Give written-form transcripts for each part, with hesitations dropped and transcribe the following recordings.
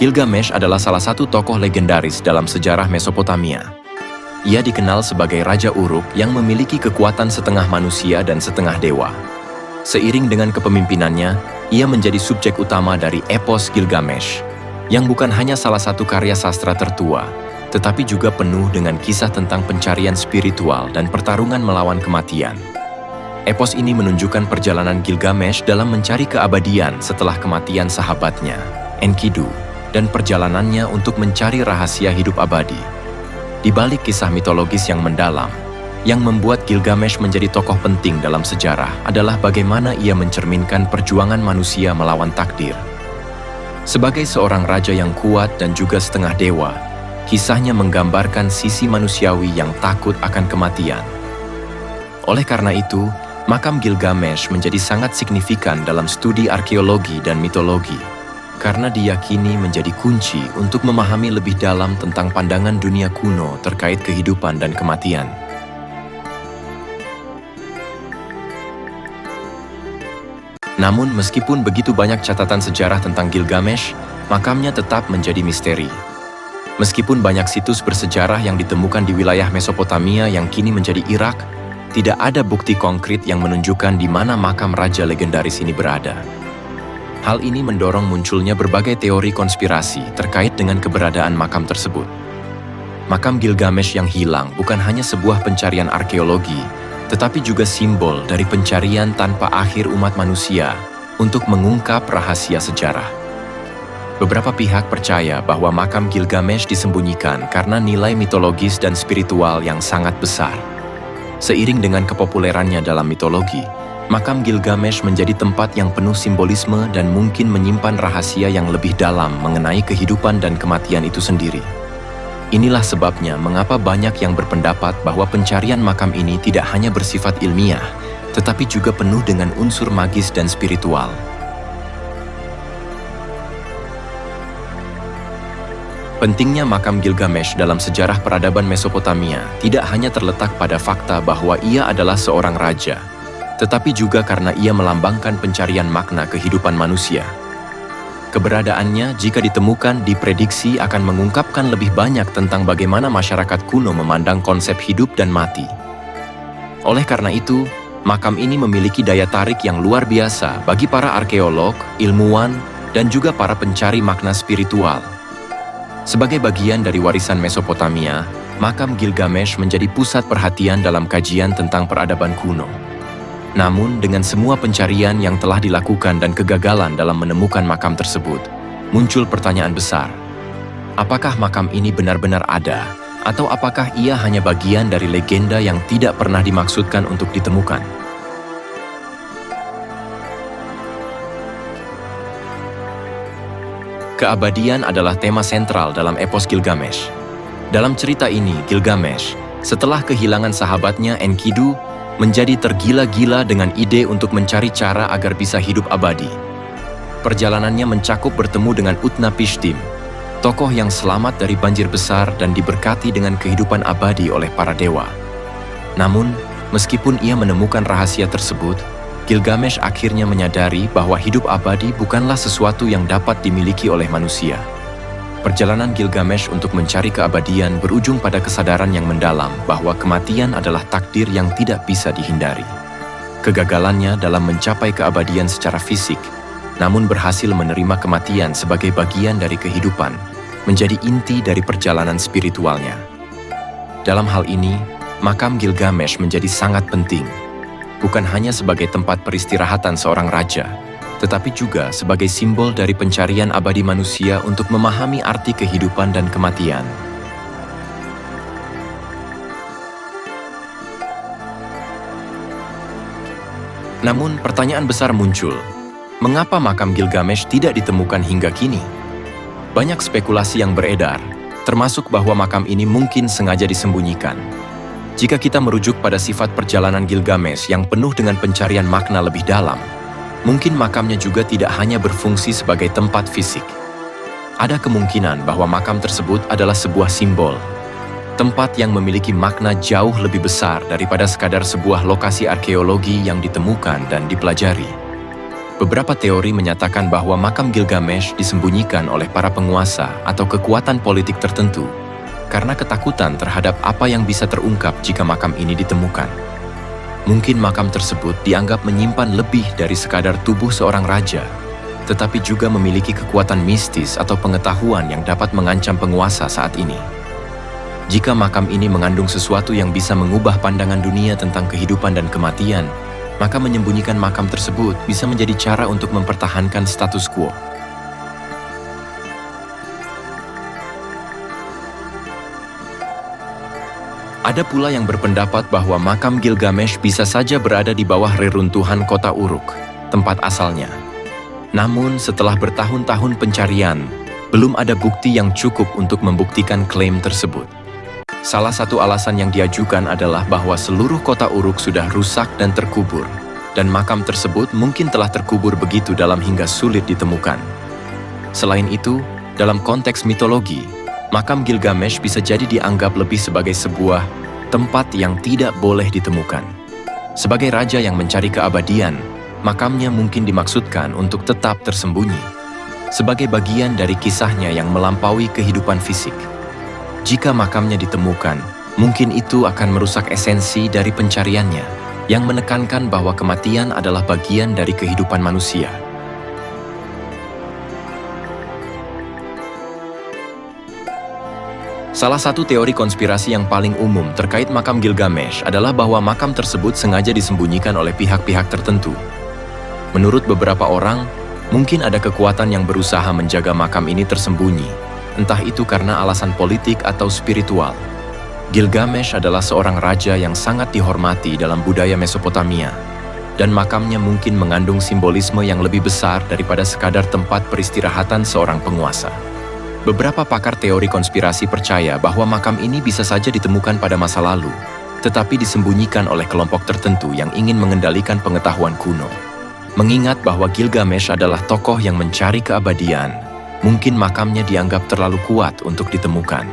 Gilgamesh adalah salah satu tokoh legendaris dalam sejarah Mesopotamia. Ia dikenal sebagai Raja Uruk yang memiliki kekuatan setengah manusia dan setengah dewa. Seiring dengan kepemimpinannya, ia menjadi subjek utama dari epos Gilgamesh, yang bukan hanya salah satu karya sastra tertua, tetapi juga penuh dengan kisah tentang pencarian spiritual dan pertarungan melawan kematian. Epos ini menunjukkan perjalanan Gilgamesh dalam mencari keabadian setelah kematian sahabatnya, Enkidu, dan perjalanannya untuk mencari rahasia hidup abadi. Di balik kisah mitologis yang mendalam, yang membuat Gilgamesh menjadi tokoh penting dalam sejarah adalah bagaimana ia mencerminkan perjuangan manusia melawan takdir. Sebagai seorang raja yang kuat dan juga setengah dewa, kisahnya menggambarkan sisi manusiawi yang takut akan kematian. Oleh karena itu, makam Gilgamesh menjadi sangat signifikan dalam studi arkeologi dan mitologi, karena diyakini menjadi kunci untuk memahami lebih dalam tentang pandangan dunia kuno terkait kehidupan dan kematian. Namun, meskipun begitu banyak catatan sejarah tentang Gilgamesh, makamnya tetap menjadi misteri. Meskipun banyak situs bersejarah yang ditemukan di wilayah Mesopotamia yang kini menjadi Irak, tidak ada bukti konkret yang menunjukkan di mana makam raja legendaris ini berada. Hal ini mendorong munculnya berbagai teori konspirasi terkait dengan keberadaan makam tersebut. Makam Gilgamesh yang hilang bukan hanya sebuah pencarian arkeologi, tetapi juga simbol dari pencarian tanpa akhir umat manusia untuk mengungkap rahasia sejarah. Beberapa pihak percaya bahwa makam Gilgamesh disembunyikan karena nilai mitologis dan spiritual yang sangat besar. Seiring dengan kepopulerannya dalam mitologi, makam Gilgamesh menjadi tempat yang penuh simbolisme dan mungkin menyimpan rahasia yang lebih dalam mengenai kehidupan dan kematian itu sendiri. Inilah sebabnya mengapa banyak yang berpendapat bahwa pencarian makam ini tidak hanya bersifat ilmiah, tetapi juga penuh dengan unsur magis dan spiritual. Pentingnya makam Gilgamesh dalam sejarah peradaban Mesopotamia tidak hanya terletak pada fakta bahwa ia adalah seorang raja, tetapi juga karena ia melambangkan pencarian makna kehidupan manusia. Keberadaannya jika ditemukan diprediksi akan mengungkapkan lebih banyak tentang bagaimana masyarakat kuno memandang konsep hidup dan mati. Oleh karena itu, makam ini memiliki daya tarik yang luar biasa bagi para arkeolog, ilmuwan, dan juga para pencari makna spiritual. Sebagai bagian dari warisan Mesopotamia, makam Gilgamesh menjadi pusat perhatian dalam kajian tentang peradaban kuno. Namun, dengan semua pencarian yang telah dilakukan dan kegagalan dalam menemukan makam tersebut, muncul pertanyaan besar. Apakah makam ini benar-benar ada, atau apakah ia hanya bagian dari legenda yang tidak pernah dimaksudkan untuk ditemukan? Keabadian adalah tema sentral dalam epos Gilgamesh. Dalam cerita ini, Gilgamesh, setelah kehilangan sahabatnya Enkidu, menjadi tergila-gila dengan ide untuk mencari cara agar bisa hidup abadi. Perjalanannya mencakup bertemu dengan Utnapishtim, tokoh yang selamat dari banjir besar dan diberkati dengan kehidupan abadi oleh para dewa. Namun, meskipun ia menemukan rahasia tersebut, Gilgamesh akhirnya menyadari bahwa hidup abadi bukanlah sesuatu yang dapat dimiliki oleh manusia. Perjalanan Gilgamesh untuk mencari keabadian berujung pada kesadaran yang mendalam bahwa kematian adalah takdir yang tidak bisa dihindari. Kegagalannya dalam mencapai keabadian secara fisik, namun berhasil menerima kematian sebagai bagian dari kehidupan, menjadi inti dari perjalanan spiritualnya. Dalam hal ini, makam Gilgamesh menjadi sangat penting, bukan hanya sebagai tempat peristirahatan seorang raja, tetapi juga sebagai simbol dari pencarian abadi manusia untuk memahami arti kehidupan dan kematian. Namun, pertanyaan besar muncul. Mengapa makam Gilgamesh tidak ditemukan hingga kini? Banyak spekulasi yang beredar, termasuk bahwa makam ini mungkin sengaja disembunyikan. Jika kita merujuk pada sifat perjalanan Gilgamesh yang penuh dengan pencarian makna lebih dalam, mungkin makamnya juga tidak hanya berfungsi sebagai tempat fisik. Ada kemungkinan bahwa makam tersebut adalah sebuah simbol, tempat yang memiliki makna jauh lebih besar daripada sekadar sebuah lokasi arkeologi yang ditemukan dan dipelajari. Beberapa teori menyatakan bahwa makam Gilgamesh disembunyikan oleh para penguasa atau kekuatan politik tertentu karena ketakutan terhadap apa yang bisa terungkap jika makam ini ditemukan. Mungkin makam tersebut dianggap menyimpan lebih dari sekadar tubuh seorang raja, tetapi juga memiliki kekuatan mistis atau pengetahuan yang dapat mengancam penguasa saat ini. Jika makam ini mengandung sesuatu yang bisa mengubah pandangan dunia tentang kehidupan dan kematian, maka menyembunyikan makam tersebut bisa menjadi cara untuk mempertahankan status quo. Ada pula yang berpendapat bahwa makam Gilgamesh bisa saja berada di bawah reruntuhan kota Uruk, tempat asalnya. Namun, setelah bertahun-tahun pencarian, belum ada bukti yang cukup untuk membuktikan klaim tersebut. Salah satu alasan yang diajukan adalah bahwa seluruh kota Uruk sudah rusak dan terkubur, dan makam tersebut mungkin telah terkubur begitu dalam hingga sulit ditemukan. Selain itu, dalam konteks mitologi, makam Gilgamesh bisa jadi dianggap lebih sebagai sebuah tempat yang tidak boleh ditemukan. Sebagai raja yang mencari keabadian, makamnya mungkin dimaksudkan untuk tetap tersembunyi, sebagai bagian dari kisahnya yang melampaui kehidupan fisik. Jika makamnya ditemukan, mungkin itu akan merusak esensi dari pencariannya, yang menekankan bahwa kematian adalah bagian dari kehidupan manusia. Salah satu teori konspirasi yang paling umum terkait makam Gilgamesh adalah bahwa makam tersebut sengaja disembunyikan oleh pihak-pihak tertentu. Menurut beberapa orang, mungkin ada kekuatan yang berusaha menjaga makam ini tersembunyi, entah itu karena alasan politik atau spiritual. Gilgamesh adalah seorang raja yang sangat dihormati dalam budaya Mesopotamia, dan makamnya mungkin mengandung simbolisme yang lebih besar daripada sekadar tempat peristirahatan seorang penguasa. Beberapa pakar teori konspirasi percaya bahwa makam ini bisa saja ditemukan pada masa lalu, tetapi disembunyikan oleh kelompok tertentu yang ingin mengendalikan pengetahuan kuno. Mengingat bahwa Gilgamesh adalah tokoh yang mencari keabadian, mungkin makamnya dianggap terlalu kuat untuk ditemukan.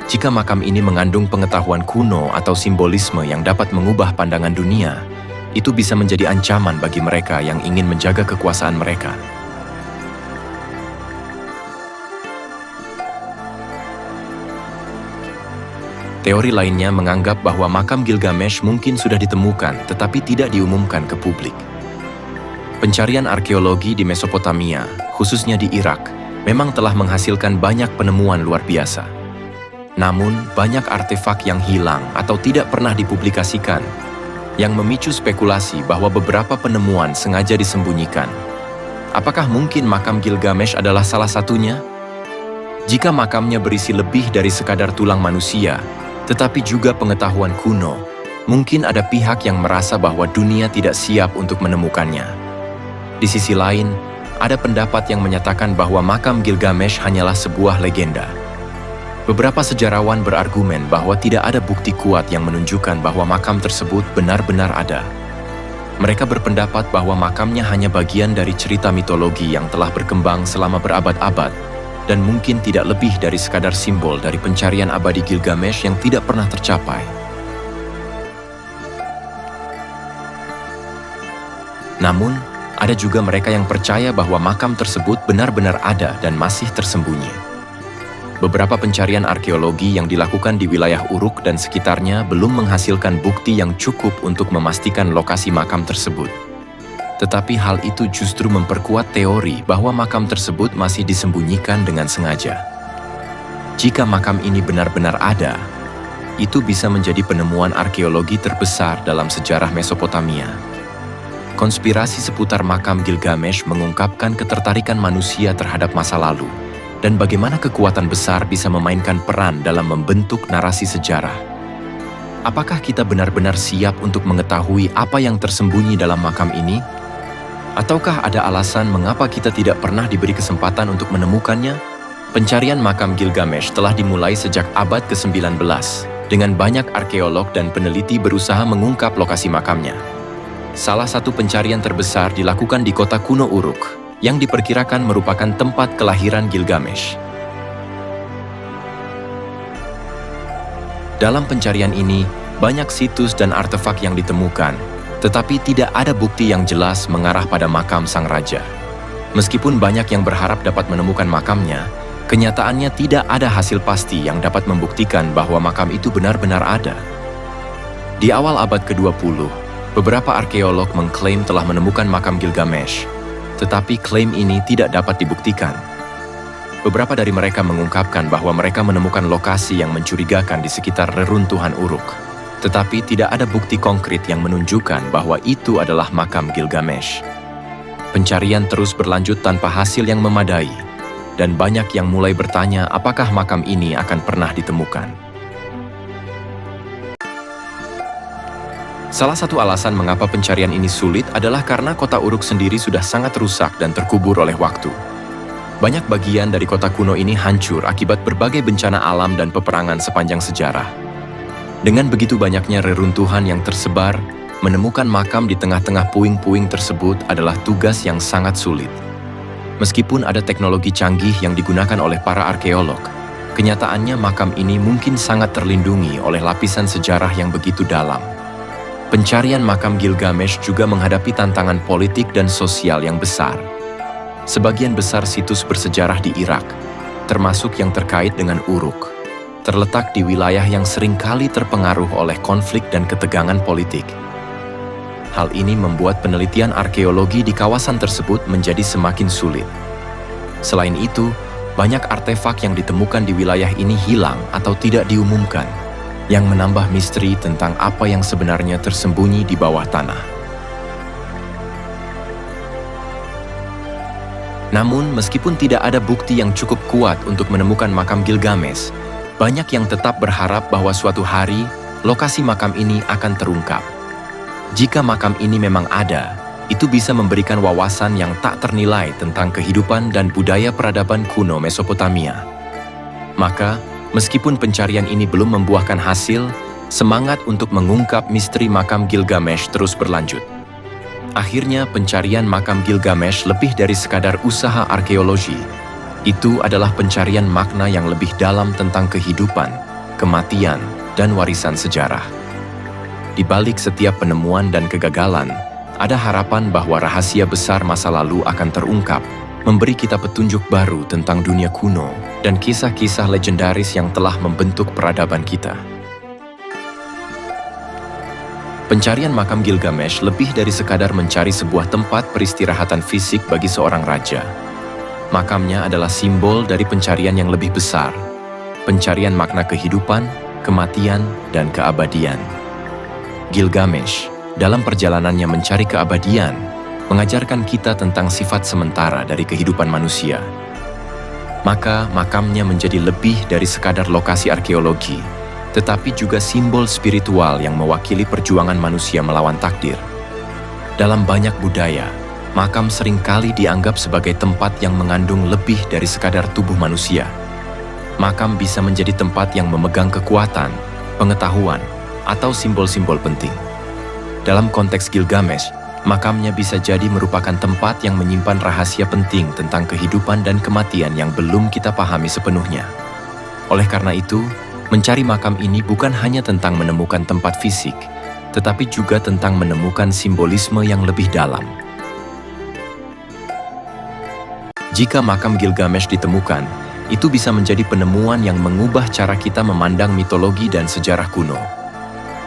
Jika makam ini mengandung pengetahuan kuno atau simbolisme yang dapat mengubah pandangan dunia, itu bisa menjadi ancaman bagi mereka yang ingin menjaga kekuasaan mereka. Teori lainnya menganggap bahwa makam Gilgamesh mungkin sudah ditemukan tetapi tidak diumumkan ke publik. Pencarian arkeologi di Mesopotamia, khususnya di Irak, memang telah menghasilkan banyak penemuan luar biasa. Namun, banyak artefak yang hilang atau tidak pernah dipublikasikan, yang memicu spekulasi bahwa beberapa penemuan sengaja disembunyikan. Apakah mungkin makam Gilgamesh adalah salah satunya? Jika makamnya berisi lebih dari sekadar tulang manusia, tetapi juga pengetahuan kuno, mungkin ada pihak yang merasa bahwa dunia tidak siap untuk menemukannya. Di sisi lain, ada pendapat yang menyatakan bahwa makam Gilgamesh hanyalah sebuah legenda. Beberapa sejarawan berargumen bahwa tidak ada bukti kuat yang menunjukkan bahwa makam tersebut benar-benar ada. Mereka berpendapat bahwa makamnya hanya bagian dari cerita mitologi yang telah berkembang selama berabad-abad, dan mungkin tidak lebih dari sekadar simbol dari pencarian abadi Gilgamesh yang tidak pernah tercapai. Namun, ada juga mereka yang percaya bahwa makam tersebut benar-benar ada dan masih tersembunyi. Beberapa pencarian arkeologi yang dilakukan di wilayah Uruk dan sekitarnya belum menghasilkan bukti yang cukup untuk memastikan lokasi makam tersebut. Tetapi hal itu justru memperkuat teori bahwa makam tersebut masih disembunyikan dengan sengaja. Jika makam ini benar-benar ada, itu bisa menjadi penemuan arkeologi terbesar dalam sejarah Mesopotamia. Konspirasi seputar makam Gilgamesh mengungkapkan ketertarikan manusia terhadap masa lalu, dan bagaimana kekuatan besar bisa memainkan peran dalam membentuk narasi sejarah. Apakah kita benar-benar siap untuk mengetahui apa yang tersembunyi dalam makam ini? Ataukah ada alasan mengapa kita tidak pernah diberi kesempatan untuk menemukannya? Pencarian makam Gilgamesh telah dimulai sejak abad ke-19, dengan banyak arkeolog dan peneliti berusaha mengungkap lokasi makamnya. Salah satu pencarian terbesar dilakukan di kota kuno Uruk, yang diperkirakan merupakan tempat kelahiran Gilgamesh. Dalam pencarian ini, banyak situs dan artefak yang ditemukan, Tetapi tidak ada bukti yang jelas mengarah pada makam sang raja. Meskipun banyak yang berharap dapat menemukan makamnya, kenyataannya tidak ada hasil pasti yang dapat membuktikan bahwa makam itu benar-benar ada. Di awal abad ke-20, beberapa arkeolog mengklaim telah menemukan makam Gilgamesh, tetapi klaim ini tidak dapat dibuktikan. Beberapa dari mereka mengungkapkan bahwa mereka menemukan lokasi yang mencurigakan di sekitar reruntuhan Uruk, tetapi tidak ada bukti konkret yang menunjukkan bahwa itu adalah makam Gilgamesh. Pencarian terus berlanjut tanpa hasil yang memadai, dan banyak yang mulai bertanya apakah makam ini akan pernah ditemukan. Salah satu alasan mengapa pencarian ini sulit adalah karena kota Uruk sendiri sudah sangat rusak dan terkubur oleh waktu. Banyak bagian dari kota kuno ini hancur akibat berbagai bencana alam dan peperangan sepanjang sejarah. Dengan begitu banyaknya reruntuhan yang tersebar, menemukan makam di tengah-tengah puing-puing tersebut adalah tugas yang sangat sulit. Meskipun ada teknologi canggih yang digunakan oleh para arkeolog, kenyataannya makam ini mungkin sangat terlindungi oleh lapisan sejarah yang begitu dalam. Pencarian makam Gilgamesh juga menghadapi tantangan politik dan sosial yang besar. Sebagian besar situs bersejarah di Irak, termasuk yang terkait dengan Uruk, terletak di wilayah yang seringkali terpengaruh oleh konflik dan ketegangan politik. Hal ini membuat penelitian arkeologi di kawasan tersebut menjadi semakin sulit. Selain itu, banyak artefak yang ditemukan di wilayah ini hilang atau tidak diumumkan, yang menambah misteri tentang apa yang sebenarnya tersembunyi di bawah tanah. Namun, meskipun tidak ada bukti yang cukup kuat untuk menemukan makam Gilgamesh, banyak yang tetap berharap bahwa suatu hari, lokasi makam ini akan terungkap. Jika makam ini memang ada, itu bisa memberikan wawasan yang tak ternilai tentang kehidupan dan budaya peradaban kuno Mesopotamia. Maka, meskipun pencarian ini belum membuahkan hasil, semangat untuk mengungkap misteri makam Gilgamesh terus berlanjut. Akhirnya, pencarian makam Gilgamesh lebih dari sekadar usaha arkeologi. Itu adalah pencarian makna yang lebih dalam tentang kehidupan, kematian, dan warisan sejarah. Di balik setiap penemuan dan kegagalan, ada harapan bahwa rahasia besar masa lalu akan terungkap, memberi kita petunjuk baru tentang dunia kuno dan kisah-kisah legendaris yang telah membentuk peradaban kita. Pencarian makam Gilgamesh lebih dari sekadar mencari sebuah tempat peristirahatan fisik bagi seorang raja. Makamnya adalah simbol dari pencarian yang lebih besar, pencarian makna kehidupan, kematian, dan keabadian. Gilgamesh, dalam perjalanannya mencari keabadian, mengajarkan kita tentang sifat sementara dari kehidupan manusia. Maka, makamnya menjadi lebih dari sekadar lokasi arkeologi, tetapi juga simbol spiritual yang mewakili perjuangan manusia melawan takdir. Dalam banyak budaya, makam seringkali dianggap sebagai tempat yang mengandung lebih dari sekadar tubuh manusia. Makam bisa menjadi tempat yang memegang kekuatan, pengetahuan, atau simbol-simbol penting. Dalam konteks Gilgamesh, makamnya bisa jadi merupakan tempat yang menyimpan rahasia penting tentang kehidupan dan kematian yang belum kita pahami sepenuhnya. Oleh karena itu, mencari makam ini bukan hanya tentang menemukan tempat fisik, tetapi juga tentang menemukan simbolisme yang lebih dalam. Jika makam Gilgamesh ditemukan, itu bisa menjadi penemuan yang mengubah cara kita memandang mitologi dan sejarah kuno.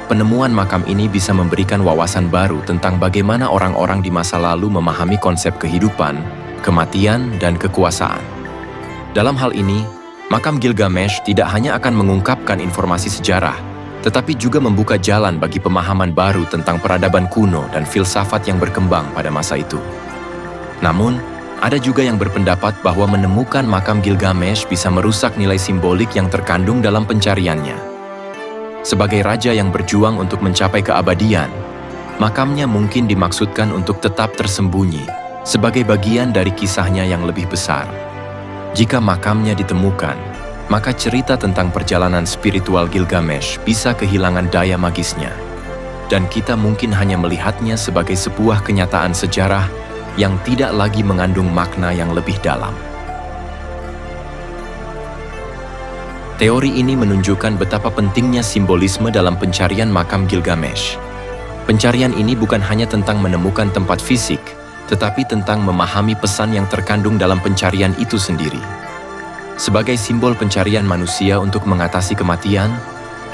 Penemuan makam ini bisa memberikan wawasan baru tentang bagaimana orang-orang di masa lalu memahami konsep kehidupan, kematian, dan kekuasaan. Dalam hal ini, makam Gilgamesh tidak hanya akan mengungkapkan informasi sejarah, tetapi juga membuka jalan bagi pemahaman baru tentang peradaban kuno dan filsafat yang berkembang pada masa itu. Namun, ada juga yang berpendapat bahwa menemukan makam Gilgamesh bisa merusak nilai simbolik yang terkandung dalam pencariannya. Sebagai raja yang berjuang untuk mencapai keabadian, makamnya mungkin dimaksudkan untuk tetap tersembunyi sebagai bagian dari kisahnya yang lebih besar. Jika makamnya ditemukan, maka cerita tentang perjalanan spiritual Gilgamesh bisa kehilangan daya magisnya, dan kita mungkin hanya melihatnya sebagai sebuah kenyataan sejarah yang tidak lagi mengandung makna yang lebih dalam. Teori ini menunjukkan betapa pentingnya simbolisme dalam pencarian makam Gilgamesh. Pencarian ini bukan hanya tentang menemukan tempat fisik, tetapi tentang memahami pesan yang terkandung dalam pencarian itu sendiri. Sebagai simbol pencarian manusia untuk mengatasi kematian,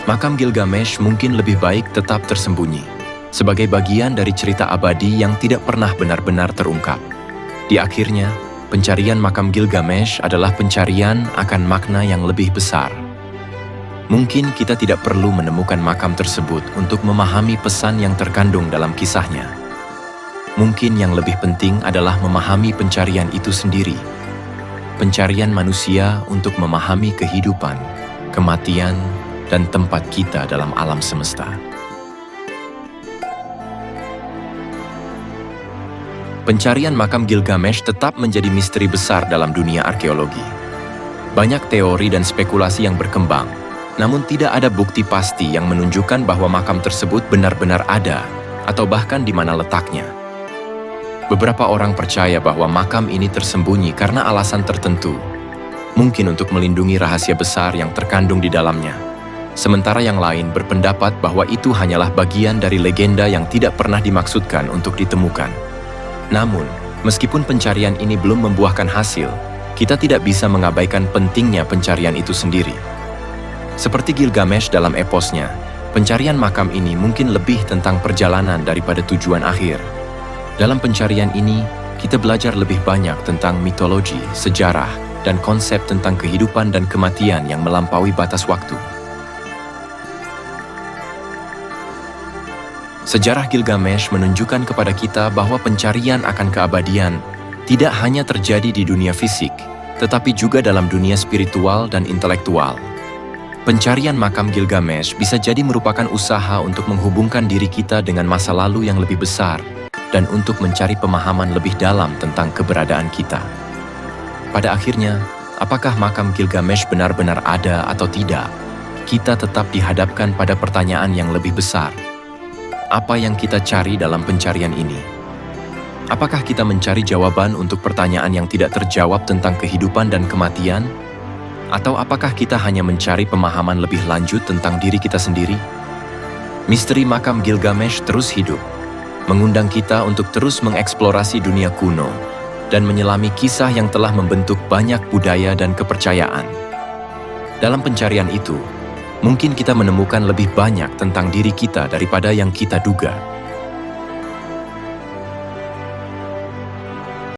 makam Gilgamesh mungkin lebih baik tetap tersembunyi, sebagai bagian dari cerita abadi yang tidak pernah benar-benar terungkap. Di akhirnya, pencarian makam Gilgamesh adalah pencarian akan makna yang lebih besar. Mungkin kita tidak perlu menemukan makam tersebut untuk memahami pesan yang terkandung dalam kisahnya. Mungkin yang lebih penting adalah memahami pencarian itu sendiri. Pencarian manusia untuk memahami kehidupan, kematian, dan tempat kita dalam alam semesta. Pencarian makam Gilgamesh tetap menjadi misteri besar dalam dunia arkeologi. Banyak teori dan spekulasi yang berkembang, namun tidak ada bukti pasti yang menunjukkan bahwa makam tersebut benar-benar ada, atau bahkan di mana letaknya. Beberapa orang percaya bahwa makam ini tersembunyi karena alasan tertentu, mungkin untuk melindungi rahasia besar yang terkandung di dalamnya. Sementara yang lain berpendapat bahwa itu hanyalah bagian dari legenda yang tidak pernah dimaksudkan untuk ditemukan. Namun, meskipun pencarian ini belum membuahkan hasil, kita tidak bisa mengabaikan pentingnya pencarian itu sendiri. Seperti Gilgamesh dalam eposnya, pencarian makam ini mungkin lebih tentang perjalanan daripada tujuan akhir. Dalam pencarian ini, kita belajar lebih banyak tentang mitologi, sejarah, dan konsep tentang kehidupan dan kematian yang melampaui batas waktu. Sejarah Gilgamesh menunjukkan kepada kita bahwa pencarian akan keabadian tidak hanya terjadi di dunia fisik, tetapi juga dalam dunia spiritual dan intelektual. Pencarian makam Gilgamesh bisa jadi merupakan usaha untuk menghubungkan diri kita dengan masa lalu yang lebih besar dan untuk mencari pemahaman lebih dalam tentang keberadaan kita. Pada akhirnya, apakah makam Gilgamesh benar-benar ada atau tidak? Kita tetap dihadapkan pada pertanyaan yang lebih besar. Apa yang kita cari dalam pencarian ini? Apakah kita mencari jawaban untuk pertanyaan yang tidak terjawab tentang kehidupan dan kematian? Atau apakah kita hanya mencari pemahaman lebih lanjut tentang diri kita sendiri? Misteri makam Gilgamesh terus hidup, mengundang kita untuk terus mengeksplorasi dunia kuno dan menyelami kisah yang telah membentuk banyak budaya dan kepercayaan. Dalam pencarian itu, mungkin kita menemukan lebih banyak tentang diri kita daripada yang kita duga.